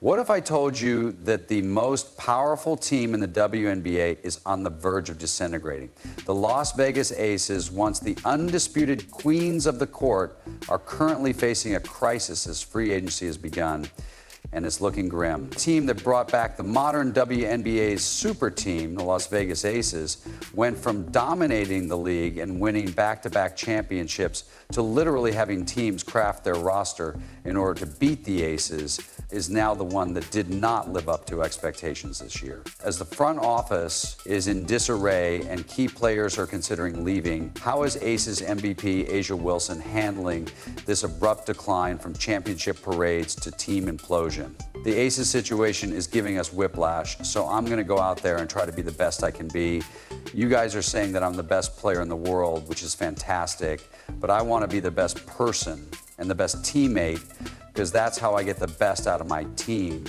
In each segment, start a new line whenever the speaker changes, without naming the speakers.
What if I told you that the most powerful team in the WNBA is on the verge of disintegrating? The Las Vegas Aces, once the undisputed queens of the court, are currently facing a crisis as free agency has begun, and it's looking grim. The team that brought back the modern WNBA's super team, the Las Vegas Aces, went from dominating the league and winning back-to-back championships to literally having teams craft their roster in order to beat the Aces, is now the one that did not live up to expectations this year. As the front office is in disarray and key players are considering leaving, how is Aces MVP A'ja Wilson handling this abrupt decline from championship parades to team implosion? The Aces situation is giving us whiplash, so I'm going to go out there and try to be the best I can be. You guys are saying that I'm the best player in the world, which is fantastic, but I want to be the best person and the best teammate, because that's how I get the best out of my team.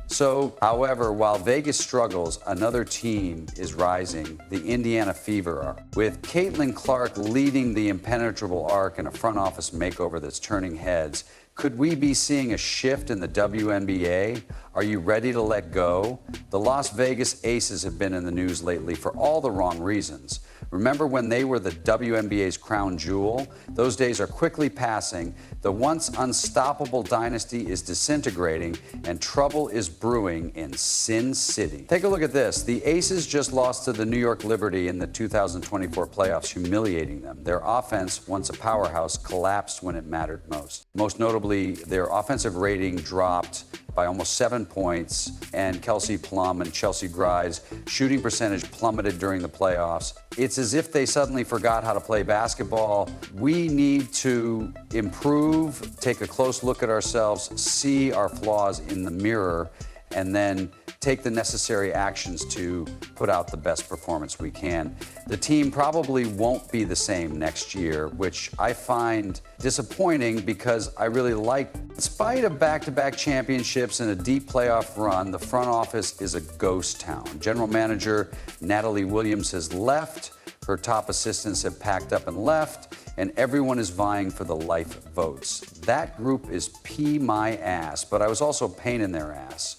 So, however, while Vegas struggles, another team is rising, the Indiana Fever are. With Caitlin Clark leading the impenetrable arc in a front office makeover that's turning heads, could we be seeing a shift in the WNBA? Are you ready to let go? The Las Vegas Aces have been in the news lately for all the wrong reasons. Remember when they were the WNBA's crown jewel? Those days are quickly passing. The once unstoppable dynasty is disintegrating, and trouble is brewing in Sin City. Take a look at this. The Aces just lost to the New York Liberty in the 2024 playoffs, humiliating them. Their offense, once a powerhouse, collapsed when it mattered most. Most notably, their offensive rating dropped by almost 7 points, and Kelsey Plum and Chelsea Grei's shooting percentage plummeted during the playoffs. It's as if they suddenly forgot how to play basketball. We need to improve, take a close look at ourselves, see our flaws in the mirror, and then take the necessary actions to put out the best performance we can. The team probably won't be the same next year, which I find disappointing because I really like. In spite of back-to-back championships and a deep playoff run, the front office is a ghost town. General manager Natalie Williams has left, her top assistants have packed up and left, and everyone is vying for the life votes. That group is pee my ass, but I was also a pain in their ass.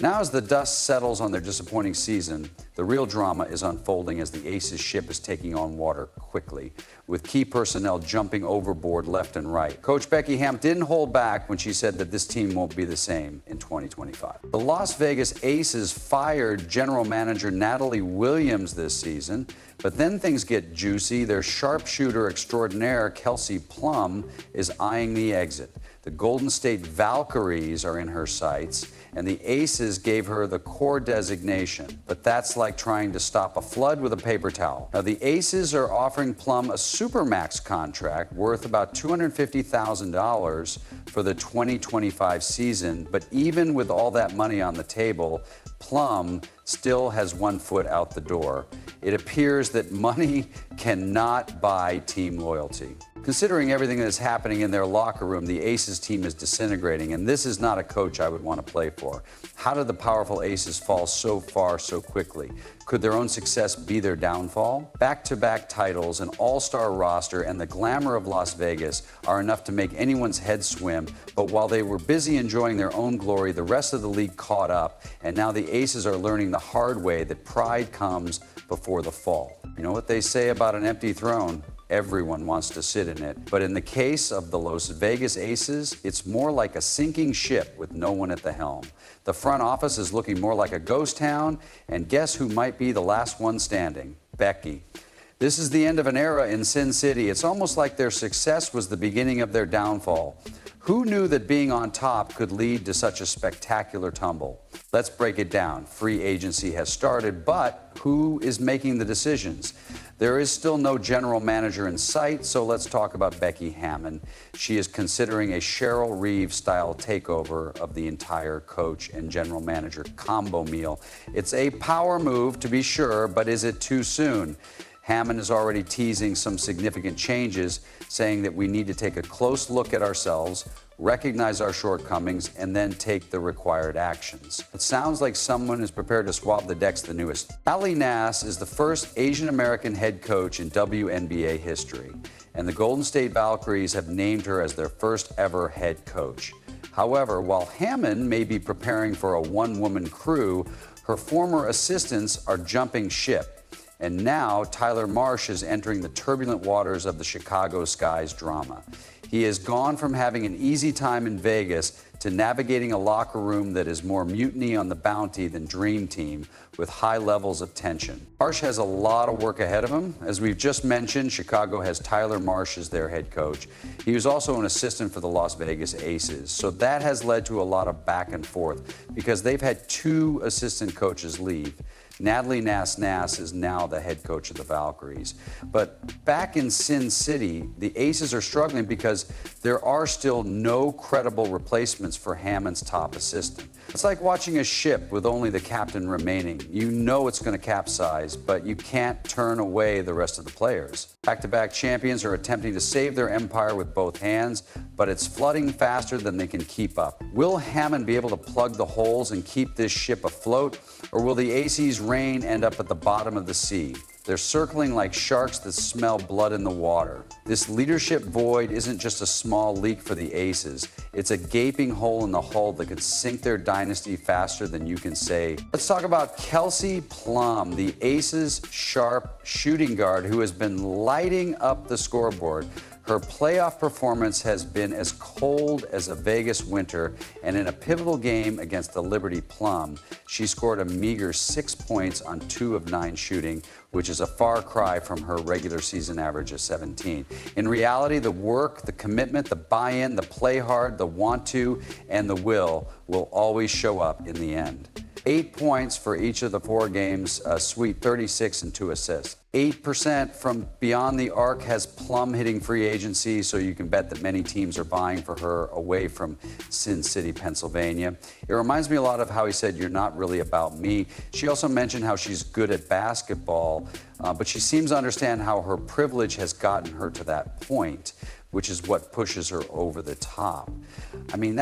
Now, as the dust settles on their disappointing season, the real drama is unfolding as the Aces ship is taking on water quickly, with key personnel jumping overboard left and right. Coach Becky Hammon didn't hold back when she said that this team won't be the same in 2025. The Las Vegas Aces fired general manager Natalie Williams this season, but then things get juicy. Their sharpshooter extraordinaire, Kelsey Plum, is eyeing the exit. The Golden State Valkyries are in her sights, and the Aces gave her the core designation. But that's like trying to stop a flood with a paper towel. Now, the Aces are offering Plum a supermax contract worth about $250,000 for the 2025 season. But even with all that money on the table, Plum still has one foot out the door. It appears that money cannot buy team loyalty. Considering everything that is happening in their locker room, the Aces team is disintegrating, and this is not a coach I would want to play for. How did the powerful Aces fall so far so quickly? Could their own success be their downfall? Back-to-back titles, an all-star roster, and the glamour of Las Vegas are enough to make anyone's head swim, but while they were busy enjoying their own glory, the rest of the league caught up, and now the Aces are learning the hard way that pride comes before the fall. You know what they say about an empty throne? Everyone wants to sit in it. But in the case of the Las Vegas Aces, it's more like a sinking ship with no one at the helm. The front office is looking more like a ghost town, and guess who might be the last one standing? Becky. This is the end of an era in Sin City. It's almost like their success was the beginning of their downfall. Who knew that being on top could lead to such a spectacular tumble? Let's break it down. Free agency has started, but who is making the decisions? There is still no general manager in sight, so let's talk about Becky Hammon. She is considering a Cheryl Reeves-style takeover of the entire coach and general manager combo meal. It's a power move, to be sure, but is it too soon? Hammon is already teasing some significant changes, saying that we need to take a close look at ourselves, recognize our shortcomings, and then take the required actions. It sounds like someone is prepared to swab the decks the newest. Ali Nass is the first Asian American head coach in WNBA history, and the Golden State Valkyries have named her as their first ever head coach. However, while Hammond may be preparing for a one-woman crew, her former assistants are jumping ship. And now Tyler Marsh is entering the turbulent waters of the Chicago Skies drama. He has gone from having an easy time in Vegas to navigating a locker room that is more mutiny on the bounty than Dream Team, with high levels of tension. Marsh has a lot of work ahead of him. As we've just mentioned, Chicago has Tyler Marsh as their head coach. He was also an assistant for the Las Vegas Aces, so that has led to a lot of back and forth because they've had two assistant coaches leave. Natalie Nass is now the head coach of the Valkyries. But back in Sin City, the Aces are struggling because there are still no credible replacements for Hammond's top assistant. It's like watching a ship with only the captain remaining. You know it's going to capsize, but you can't turn away the rest of the players. Back-to-back champions are attempting to save their empire with both hands, but it's flooding faster than they can keep up. Will Hammond be able to plug the holes and keep this ship afloat, or will the Aces' reign end up at the bottom of the sea? They're circling like sharks that smell blood in the water. This leadership void isn't just a small leak for the Aces. It's a gaping hole in the hull that could sink their dynasty faster than you can say. Let's talk about Kelsey Plum, the Aces' sharp shooting guard who has been lighting up the scoreboard. Her playoff performance has been as cold as a Vegas winter, and in a pivotal game against the Liberty Plum, she scored a meager 6 points on 2 of 9 shooting, which is a far cry from her regular season average of 17. In reality, the work, the commitment, the buy-in, the play hard, the want to, and the will always show up in the end. 8 points for each of the 4 games, a sweet 36 and 2 assists. 8% from beyond the arc has Plum hitting free agency, so you can bet that many teams are buying for her away from Sin City, Pennsylvania. It reminds me a lot of how he said, "You're not really about me." She also mentioned how she's good at basketball, but she seems to understand how her privilege has gotten her to that point, which is what pushes her over the top. I mean,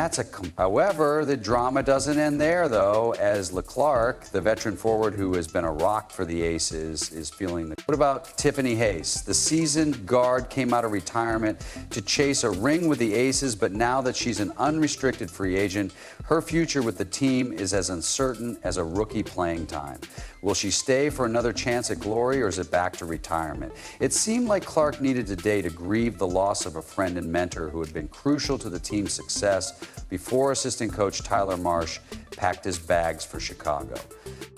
However, the drama doesn't end there, though, as LeClark, the veteran forward who has been a rock for the Aces, is feeling the... What about Tiffany Hayes? The seasoned guard came out of retirement to chase a ring with the Aces, but now that she's an unrestricted free agent, her future with the team is as uncertain as a rookie playing time. Will she stay for another chance at glory, or is it back to retirement? It seemed like Clark needed today to grieve the loss of a friend and mentor who had been crucial to the team's success before assistant coach Tyler Marsh packed his bags for Chicago.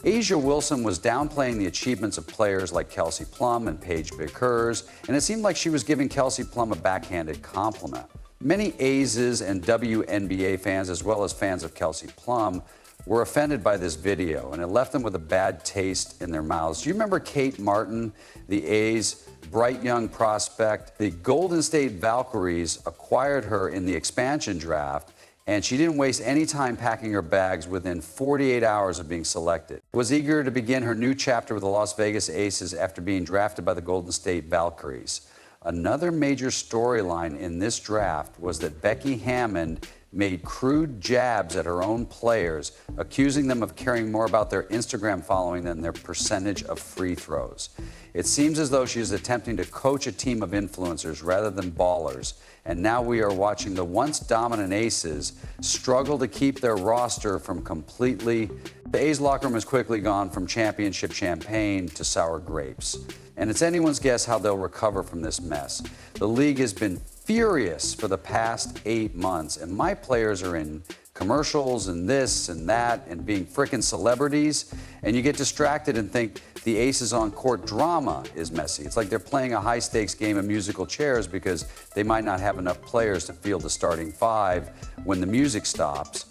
Asia Wilson was downplaying the achievements of players like Kelsey Plum and Paige Bickers, and it seemed like she was giving Kelsey Plum a backhanded compliment. Many A's and WNBA fans, as well as fans of Kelsey Plum, were offended by this video, and it left them with a bad taste in their mouths. Do you remember Kate Martin, the A's bright young prospect? The Golden State Valkyries acquired her in the expansion draft, and she didn't waste any time packing her bags within 48 hours of being selected. Was eager to begin her new chapter with the Las Vegas Aces after being drafted by the Golden State Valkyries. Another major storyline in this draft was that Becky Hammond made crude jabs at her own players, accusing them of caring more about their Instagram following than their percentage of free throws. It seems as though she is attempting to coach a team of influencers rather than ballers, and now we are watching the once dominant Aces struggle to keep their roster from completely... The A's locker room has quickly gone from championship champagne to sour grapes, and it's anyone's guess how they'll recover from this mess. The league has been furious for the past 8 months, and my players are in commercials and this and that and being frickin' celebrities, and you get distracted and think the Aces on court drama is messy. It's like they're playing a high-stakes game of musical chairs because they might not have enough players to field the starting 5 when the music stops.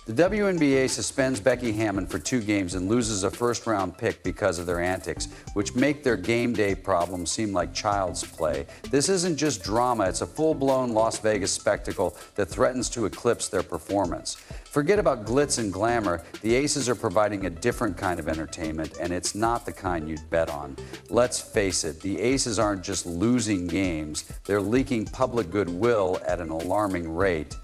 The WNBA suspends Becky Hammond for 2 games and loses a first-round pick because of their antics, which make their game day problems seem like child's play. This isn't just drama, it's a full-blown Las Vegas spectacle that threatens to eclipse their performance. Forget about glitz and glamour, the Aces are providing a different kind of entertainment, and it's not the kind you'd bet on. Let's face it, the Aces aren't just losing games, they're leaking public goodwill at an alarming rate.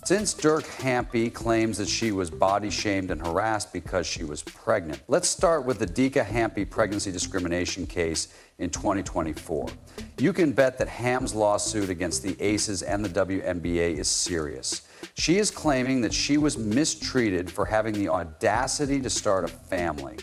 Since Dirk Hampy claims that she was body shamed and harassed because she was pregnant, let's start with the Dika Hampy pregnancy discrimination case in 2024. You can bet that Ham's lawsuit against the Aces and the WNBA is serious. She is claiming that she was mistreated for having the audacity to start a family.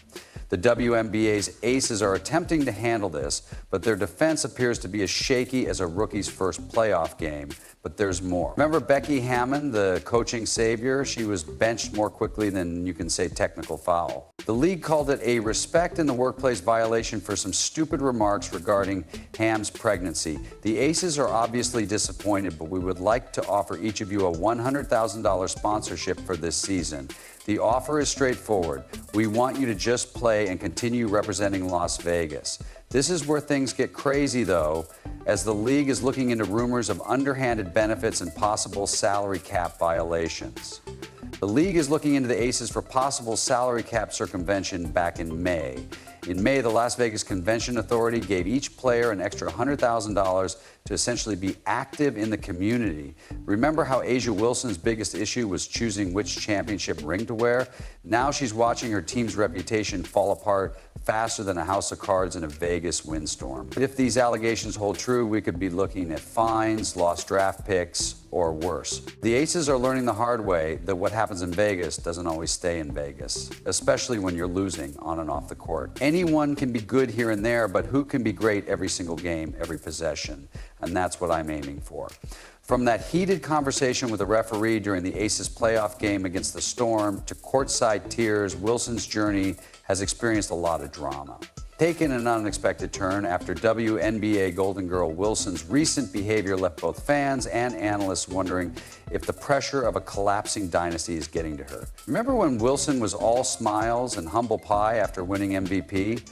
The WNBA's aces are attempting to handle this, but their defense appears to be as shaky as a rookie's first playoff game. But there's more. Remember Becky Hammond, the coaching savior? She was benched more quickly than you can say technical foul. The league called it a respect in the workplace violation for some stupid remarks regarding Ham's pregnancy. The aces are obviously disappointed, but we would like to offer each of you a $100,000 sponsorship for this season. The offer is straightforward. We want you to just play and continue representing Las Vegas. This is where things get crazy, though, as the league is looking into rumors of underhanded benefits and possible salary cap violations. The league is looking into the aces for possible salary cap circumvention back in May. In May, the Las Vegas Convention Authority gave each player an extra $100,000 to essentially be active in the community. Remember how A'ja Wilson's biggest issue was choosing which championship ring to wear? Now she's watching her team's reputation fall apart faster than a house of cards in a Vegas windstorm. If these allegations hold true, we could be looking at fines, lost draft picks, or worse. The aces are learning the hard way that what happens in Vegas doesn't always stay in Vegas, especially when you're losing on and off the court. Anyone can be good here and there, but who can be great every single game, every possession? And that's what I'm aiming for. From that heated conversation with the referee during the Aces playoff game against the Storm to courtside tears, Wilson's journey has experienced a lot of drama. Taken an unexpected turn after WNBA Golden Girl Wilson's recent behavior left both fans and analysts wondering if the pressure of a collapsing dynasty is getting to her. Remember when Wilson was all smiles and humble pie after winning MVP?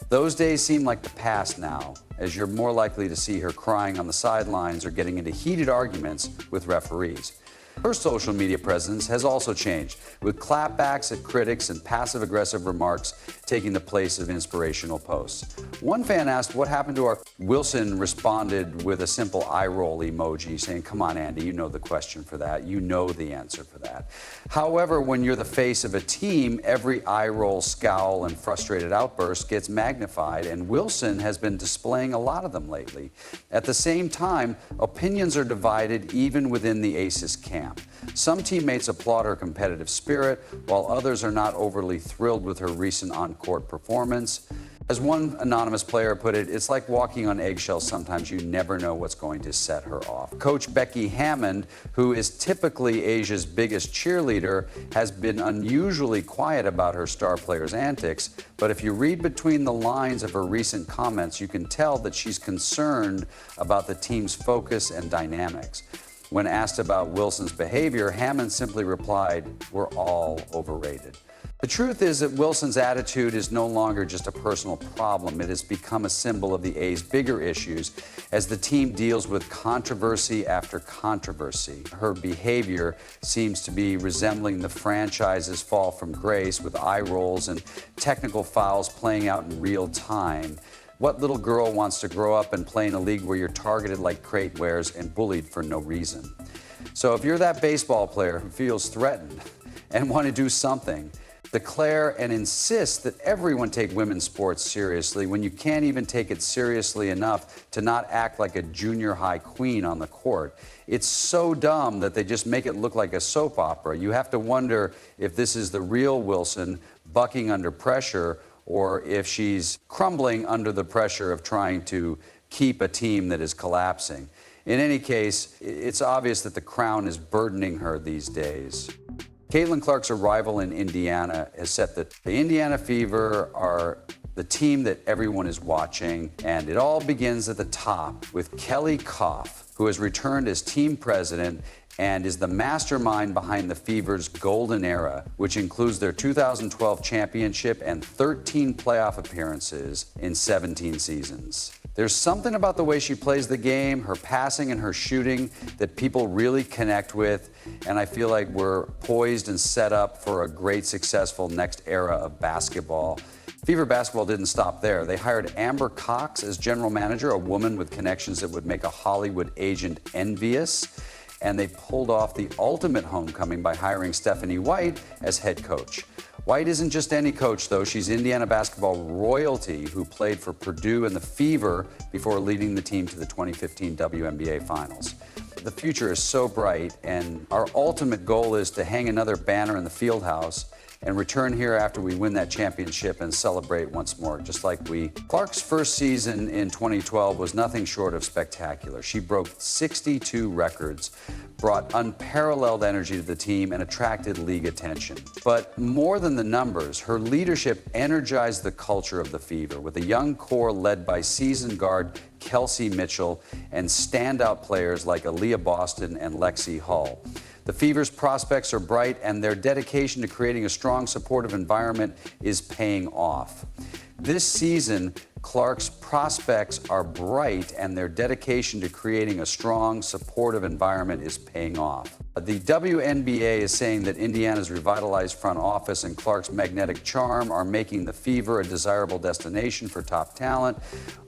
Those days seem like the past now, as you're more likely to see her crying on the sidelines or getting into heated arguments with referees. Her social media presence has also changed, with clapbacks at critics and passive-aggressive remarks taking the place of inspirational posts. One fan asked what happened to our... Wilson responded with a simple eye-roll emoji, saying, "Come on, Andy, you know the question for that. You know the answer for that." However, when you're the face of a team, every eye-roll, scowl, and frustrated outburst gets magnified, and Wilson has been displaying a lot of them lately. At the same time, opinions are divided even within the Aces camp. Some teammates applaud her competitive spirit, while others are not overly thrilled with her recent on-court performance. As one anonymous player put it, it's like walking on eggshells sometimes. You never know what's going to set her off. Coach Becky Hammond, who is typically Asia's biggest cheerleader, has been unusually quiet about her star players' antics, but if you read between the lines of her recent comments, you can tell that she's concerned about the team's focus and dynamics. When asked about Wilson's behavior, Hammond simply replied, "We're all overrated." The truth is that Wilson's attitude is no longer just a personal problem. It has become a symbol of the A's bigger issues as the team deals with controversy after controversy. Her behavior seems to be resembling the franchise's fall from grace, with eye rolls and technical fouls playing out in real time. What little girl wants to grow up and play in a league where you're targeted like crate wares and bullied for no reason? So if you're that baseball player who feels threatened and want to do something, declare and insist that everyone take women's sports seriously when you can't even take it seriously enough to not act like a junior high queen on the court. It's so dumb that they just make it look like a soap opera. You have to wonder if this is the real Wilson bucking under pressure, or if she's crumbling under the pressure of trying to keep a team that is collapsing. In any case, it's obvious that the crown is burdening her these days. Caitlin Clark's arrival in Indiana has set the Indiana Fever are the team that everyone is watching, and it all begins at the top with Kelly Koff, who has returned as team president and is the mastermind behind the Fever's golden era, which includes their 2012 championship and 13 playoff appearances in 17 seasons. There's something about the way she plays the game, her passing and her shooting, that people really connect with, and I feel like we're poised and set up for a great, successful next era of basketball. Fever basketball didn't stop there. They hired Amber Cox as general manager, a woman with connections that would make a Hollywood agent envious. And they pulled off the ultimate homecoming by hiring Stephanie White as head coach. White isn't just any coach, though. She's Indiana basketball royalty who played for Purdue and the Fever before leading the team to the 2015 WNBA Finals. The future is so bright, and our ultimate goal is to hang another banner in the field house and return here after we win that championship and celebrate once more, just like we. Clark's first season in 2012 was nothing short of spectacular. She broke 62 records, brought unparalleled energy to the team, and attracted league attention. But more than the numbers, her leadership energized the culture of the Fever with a young core led by seasoned guard Kelsey Mitchell and standout players like Aaliyah Boston and Lexi Hull. The Fever's prospects are bright, and their dedication to creating a strong, supportive environment is paying off. This season, Clark's prospects are bright, and their dedication to creating a strong, supportive environment is paying off. The WNBA is saying that Indiana's revitalized front office and Clark's magnetic charm are making the Fever a desirable destination for top talent.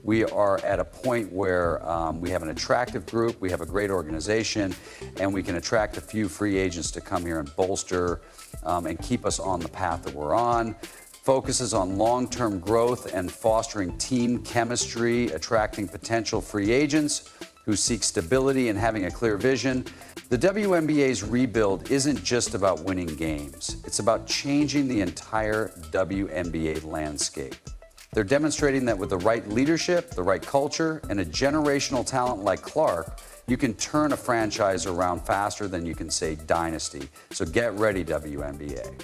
We are at a point where we have an attractive group, we have a great organization, and we can attract a few free agents to come here and bolster and keep us on the path that we're on. Focuses on long-term growth and fostering team chemistry, attracting potential free agents who seek stability and having a clear vision. The WNBA's rebuild isn't just about winning games. It's about changing the entire WNBA landscape. They're demonstrating that with the right leadership, the right culture, and a generational talent like Clark, you can turn a franchise around faster than you can say dynasty. So get ready, WNBA.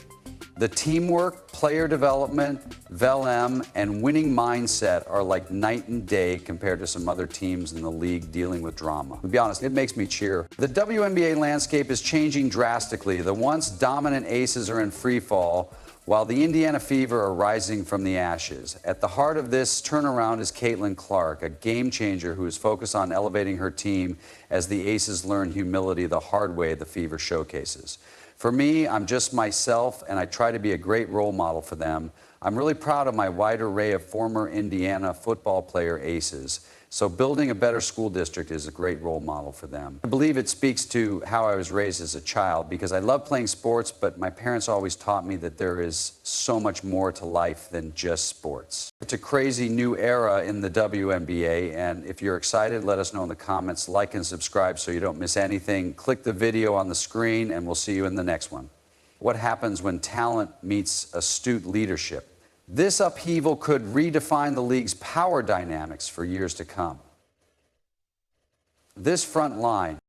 The teamwork, player development, VLM, and winning mindset are like night and day compared to some other teams in the league dealing with drama. To be honest, it makes me cheer. The WNBA landscape is changing drastically. The once dominant aces are in free fall, while the Indiana Fever are rising from the ashes. At the heart of this turnaround is Caitlin Clark, a game changer who is focused on elevating her team as the aces learn humility the hard way the Fever showcases. For me, I'm just myself, and I try to be a great role model for them. I'm really proud of my wide array of former Indiana football player aces. So building a better school district is a great role model for them. I believe it speaks to how I was raised as a child, because I love playing sports, but my parents always taught me that there is so much more to life than just sports. It's a crazy new era in the WNBA, and if you're excited, let us know in the comments. Like and subscribe so you don't miss anything. Click the video on the screen, and we'll see you in the next one. What happens when talent meets astute leadership? This upheaval could redefine the league's power dynamics for years to come. This front line